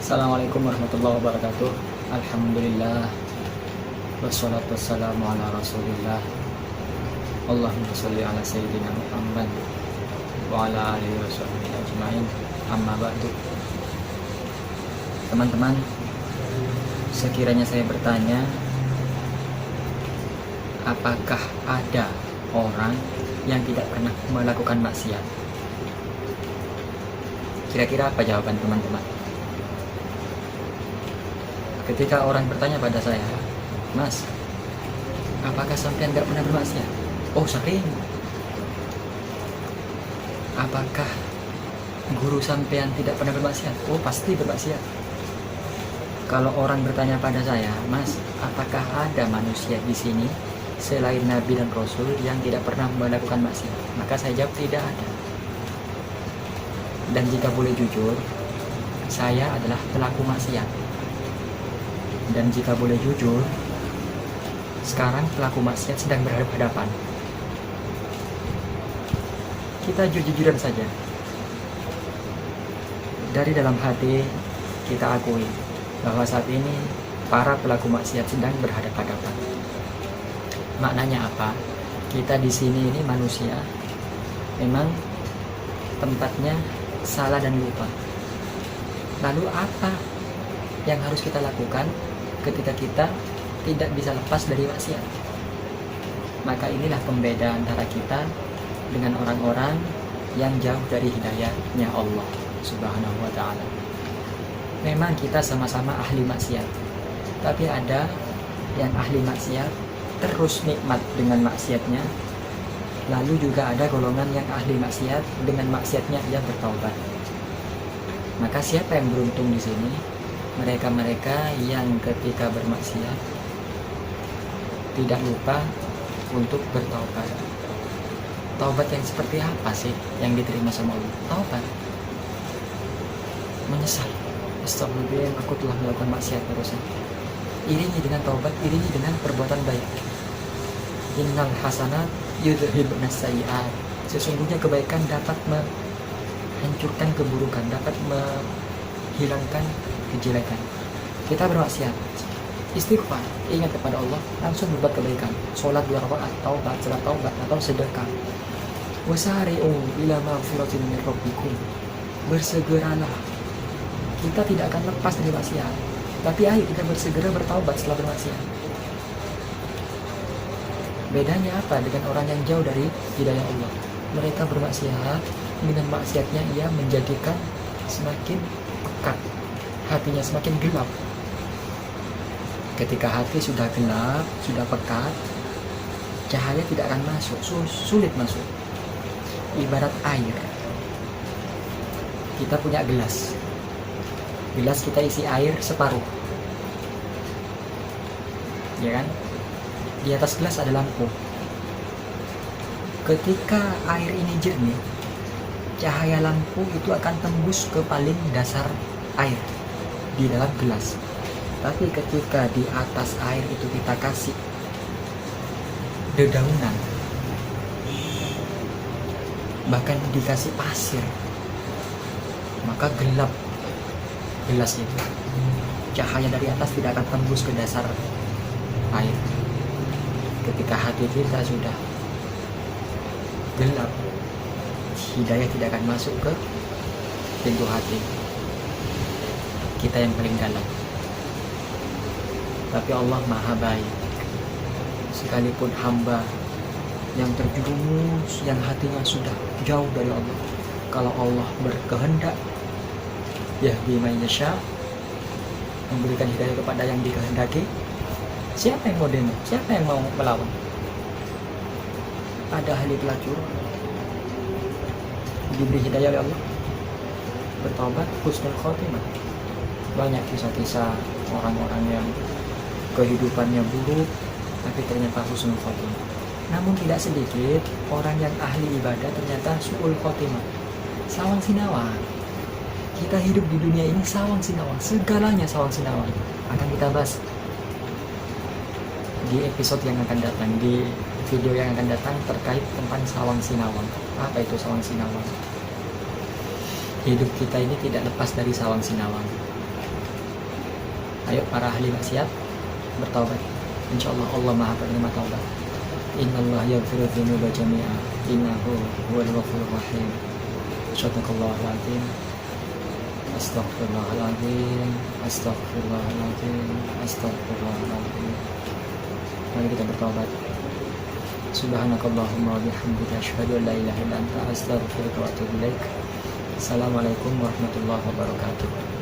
Assalamualaikum warahmatullahi wabarakatuh. Alhamdulillah, wassalatu wassalamu ala rasulillah. Allahumma sholli ala sayyidina Muhammad wa ala alihi wa sahbihi ajma'in. Amma ba'du. Teman-teman, sekiranya saya bertanya, apakah ada orang yang tidak pernah melakukan maksiat? Kira-kira apa jawaban teman-teman? Ketika orang bertanya pada saya, Mas, apakah sampean tidak pernah bermaksiat? Oh, sering. Apakah guru sampean tidak pernah bermaksiat? Oh, pasti bermaksiat. Kalau orang bertanya pada saya, Mas, apakah ada manusia di sini selain Nabi dan Rasul yang tidak pernah melakukan maksiat? Maka saya jawab tidak ada. Dan jika boleh jujur, saya adalah pelaku maksiat. Dan jika boleh jujur, sekarang pelaku maksiat sedang berhadapan-hadapan. Kita jujur-jujuran saja. Dari dalam hati kita akui bahwa saat ini para pelaku maksiat sedang berhadapan-hadapan. Maknanya apa? Kita di sini ini manusia, memang tempatnya salah dan lupa. Lalu apa yang harus kita lakukan ketika kita tidak bisa lepas dari maksiat? Maka inilah pembeda antara kita dengan orang-orang yang jauh dari hidayahnya Allah Subhanahu wa ta'ala. Memang kita sama-sama ahli maksiat, tapi ada yang ahli maksiat terus nikmat dengan maksiatnya, lalu juga ada golongan yang ahli maksiat dengan maksiatnya ia bertaubat. Maka siapa yang beruntung di sini? Mereka-mereka yang ketika bermaksiat tidak lupa untuk bertaubat. Taubat yang seperti apa sih yang diterima sama Allah? Taubat, menyesal, astagfirullahaladzim, aku telah melakukan maksiat barusan. Iringi dengan taubat, iringi dengan perbuatan baik. Innal hasanat yudhibnas sayyi'at. Sesungguhnya kebaikan dapat menghancurkan keburukan, dapat menghilangkan kejelekan. Kita bermaksiat, istighfar, ingat kepada Allah, langsung berbuat kebaikan, sholat 2 rakaat, taubat, salat taubat atau sedekah. Wasari'u ila maghfiratin min rabbikum. Bersegeralah. Kita tidak akan lepas dari maksiat, tapi ayo kita bersegera bertaubat setelah bermaksiat. Bedanya apa dengan orang yang jauh dari hidayah Allah? Mereka bermaksiat, dengan maksiatnya ia menjadikan semakin pekat, hatinya semakin gelap. Ketika hati sudah gelap, sudah pekat, cahaya tidak akan masuk, sulit masuk. Ibarat air. Kita punya gelas. Gelas kita isi air separuh. Ya kan? Di atas gelas ada lampu. Ketika air ini jernih, cahaya lampu itu akan tembus ke paling dasar air di dalam gelas. Tapi ketika di atas air itu kita kasih dedaunan, bahkan dikasih pasir, maka gelap gelas itu. Cahaya dari atas tidak akan tembus ke dasar air. Ketika hati kita sudah gelap, hidayah tidak akan masuk ke pintu hati kita yang paling dalam. Tapi Allah maha baik. Sekalipun hamba yang terjerumus, yang hatinya sudah jauh dari Allah, kalau Allah berkehendak, yahdi man yasha, memberikan hidayah kepada yang dikehendaki, siapa yang mau demo? Siapa yang mau melawan? Ada ahli pelacur diberi hidayah oleh Allah, bertaubat, husnul khotimah. Banyak kisah-kisah orang-orang yang kehidupannya buruk tapi ternyata husnul khotimah. Namun tidak sedikit orang yang ahli ibadah ternyata su'ul khotimah, sawang sinawang. Kita hidup di dunia ini sawang sinawang, segalanya sawang sinawang. Akan kita bahas di episode yang akan datang, di video yang akan datang terkait tentang sawang sinawang. Apa itu sawang sinawang? Hidup kita ini tidak lepas dari sawang sinawang. Ayo para ahli maksiat bertaubat. Insyaallah Allah Maha penerima taubat. Innallaha yaghfiru dzunuba jami'a innahu huwal ghafurur rahim. Shadaqallahul azim. Astaghfirullahaladzim. Astaghfirullahaladzim. Astaghfirullahaladzim. Mari kita bertaubat. Subhanakallahumma wa bihamdika asyhadu an la ilaha illa anta astaghfiruka wa atubu ilaik. Assalamualaikum warahmatullahi wabarakatuh.